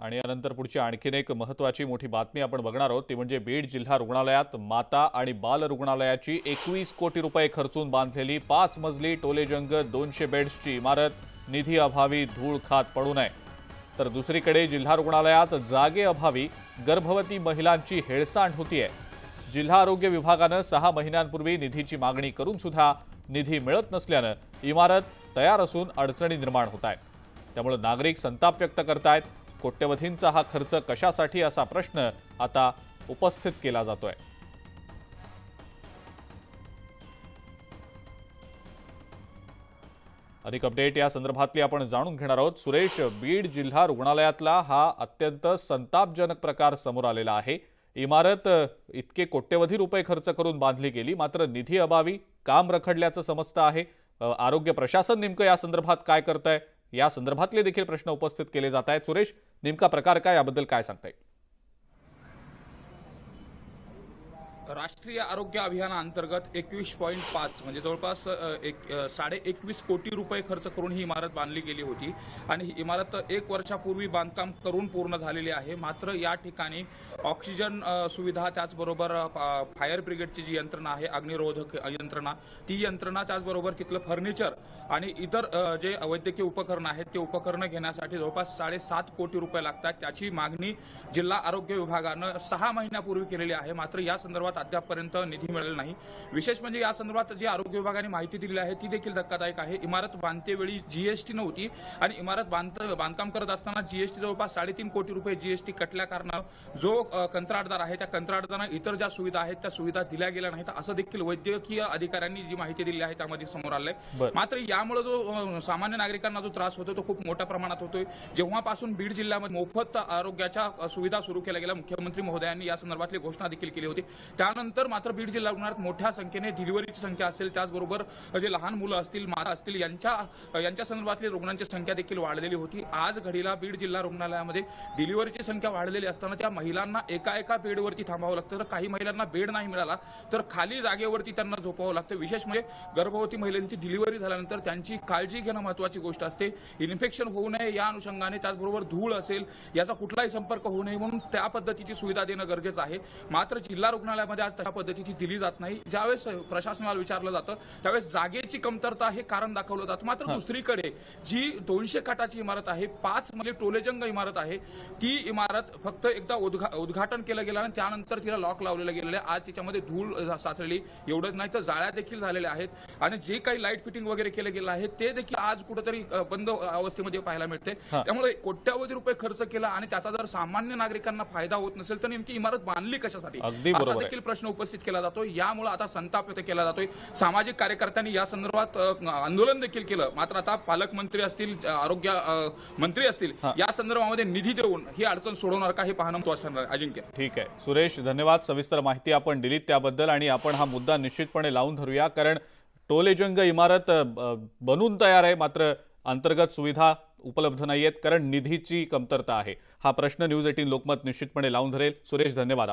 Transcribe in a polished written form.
आणि यानंतर पुढची आणखीन एक महत्त्वाची मोठी बातमी आपण बघणार आहोत ती म्हणजे बीड जिल्हा रुग्णालयात माता आणि बाल रुग्णालयाची 21 कोटी रुपये खर्चून बांधलेली 5 मजली टोलेजंग 200 बेड्सची इमारत निधी अभावी धूळ खात पडू नये। तर दुसरीकडे जिल्हा रुग्णालयात जागे अभावी गर्भवती महिलांची हेळसांड होतीये। जिल्हा आरोग्य विभागाने 6 महिन्यांपूर्वी निधीची मागणी करून सुद्धा निधी मिळत नसल्याने इमारत तयार असून अडचणी निर्माण होत आहेत। त्यामुळे नागरिक संताप व्यक्त करतायत। कोट्यवधींचा हा खर्च कशासाठी असा प्रश्न आता उपस्थित केला जातोय। अधिक अपडेट या संदर्भातली आपण जाणून घेणार आहोत। सुरेश, बीड जिल्हा रुग्णालयातला हा अत्यंत संतापजनक प्रकार समोर आलेला आहे। इमारत इतके कोट्यवधी रुपये खर्च करून बांधली गेली, मात्र निधी अभावी काम रखडल्याचं समजतं आहे। आरोग्य प्रशासन नेमकं या संदर्भात काय करतंय, या संदर्भातले देखील प्रश्न उपस्थित केले जात आहेत। सुरेश, नेमका प्रकार काय, याबद्दल काय सांगताय? राष्ट्रीय आरोग्य अभियानाअंतर्गत 21.5 म्हणजे जवळपास 21.5 कोटी रुपये खर्च करून ही इमारत बांधली गेली होती आणि ही इमारत 1 वर्षापूर्वी बांधकाम करून पूर्ण झालेली आहे। मात्र या ठिकाणी ऑक्सिजन सुविधा, त्याचबरोबर फायर ब्रिगेडची जी यंत्रणा आहे, अग्निरोधक यंत्रणा, ती यंत्रणा, त्याचबरोबर तिथलं फर्निचर आणि इतर जे वैद्यकीय उपकरणं आहेत ते उपकरणं घेण्यासाठी जवळपास 7.5 कोटी रुपये लागतात। त्याची मागणी जिल्हा आरोग्य विभागानं 6 महिन्यापूर्वी केलेली आहे। मात्र या संदर्भात अद्यापपर्यंत निधी मिळालेला नाही। विशेष म्हणजे या संदर्भात जी आरोग्य विभागाने माहिती दिली आहे ती देखील धक्कादायक आहे। इमारत बांधतेवेळी जीएसटी नव्हती आणि इमारत बांधकाम करत असताना जीएसटी जवळपास 3.5 कोटी रुपये जीएसटी कटल्या कारणाने जो कंत्राटदार आहे त्या कंत्राटदारांना इतर ज्या सुविधा आहेत त्या सुविधा दिल्या गेल्या नाहीत, असं देखील वैद्यकीय अधिकाऱ्यांनी जी माहिती दिली आहे त्यामध्ये समोर आलंय। मात्र यामुळे जो सामान्य नागरिकांना जो त्रास होतो तो खूप मोठ्या प्रमाणात होतोय। जेव्हापासून बीड जिल्ह्यामध्ये मोफत आरोग्याच्या सुविधा सुरू केल्या गेल्या, मुख्यमंत्री महोदयांनी या संदर्भातली घोषणा देखील केली होती। त्यानंतर मात्र बीड जिल्हा रुग्णालयात मोठ्या संख्येने डिलिव्हरीची संख्या असेल, त्याचबरोबर जे लहान मुलं असतील, माता असतील, यांच्या संदर्भातली रुग्णांची संख्या देखील वाढलेली होती। आज घडीला बीड जिल्हा रुग्णालयामध्ये डिलिव्हरीची संख्या वाढलेली असताना त्या महिलांना एका बेडवरती थांबावं लागतं। तर काही महिलांना बेड नाही मिळाला तर खाली जागेवरती त्यांना झोपावं लागतं। विशेष म्हणजे गर्भवती महिलांची डिलिव्हरी झाल्यानंतर त्यांची काळजी घेणं महत्त्वाची गोष्ट असते। इन्फेक्शन होऊ नये या अनुषंगाने, त्याचबरोबर धूळ असेल याचा कुठलाही संपर्क होऊ नये म्हणून त्या पद्धतीची सुविधा देणं गरजेचं आहे। मात्र जिल्हा रुग्णालयामध्ये आज तशा पद्धतीची दिली जात नाही। ज्यावेळेस प्रशासनाला विचारलं जातं त्यावेळेस जागेची कमतरता हे कारण दाखवलं जातं। मात्र दुसरीकडे जी 200 खाटाची इमारत आहे, 5 म्हणजे टोलेजंग इमारत आहे, ती इमारत फक्त एकदा उद्घाटन केलं गेलं आणि त्यानंतर तिला लॉक लावलेलं गेलेलं आहे। आज तिच्यामध्ये धूळ साचलेली, एवढंच नाही तर जाळ्या देखील झालेल्या आहेत आणि जे काही लाईट फिटिंग वगैरे केलं गेलं आहे ते देखील आज कुठेतरी बंद अवस्थेमध्ये पाहायला मिळते। त्यामुळे कोट्यवधी रुपये खर्च केला आणि त्याचा जर सामान्य नागरिकांना फायदा होत नसेल तर नेमकी इमारत बांधली कशासाठी, असा देखील प्रश्न उपस्थित केला जातो। यामुळे आता संताप व्यक्त केला जातोय। सामाजिक कार्यकर्त्यांनी या संदर्भात आंदोलन देखील केलं। मात्र आता पालकमंत्री असतील, आरोग्य मंत्री असतील, या संदर्भामध्ये निधी देऊन ही अडचण सोडवणार का हे पाहणं महत्त्वाचं ठरणार आहे। अजिंक्य, ठीक आहे सुरेश, धन्यवाद। सविस्तर माहिती आपण दिलीत त्याबद्दल आणि आपण हा मुद्दा निश्चितपणे लावून धरूया, कारण टोलेजंग इमारत बनून तयार आहे, मात्र अंतर्गत सुविधा उपलब्ध नाहीयेत कारण निधीची कमतरता आहे। हा प्रश्न न्यूज 18 लोकमत निश्चितपणे लावून धरेल। सुरेश, धन्यवाद।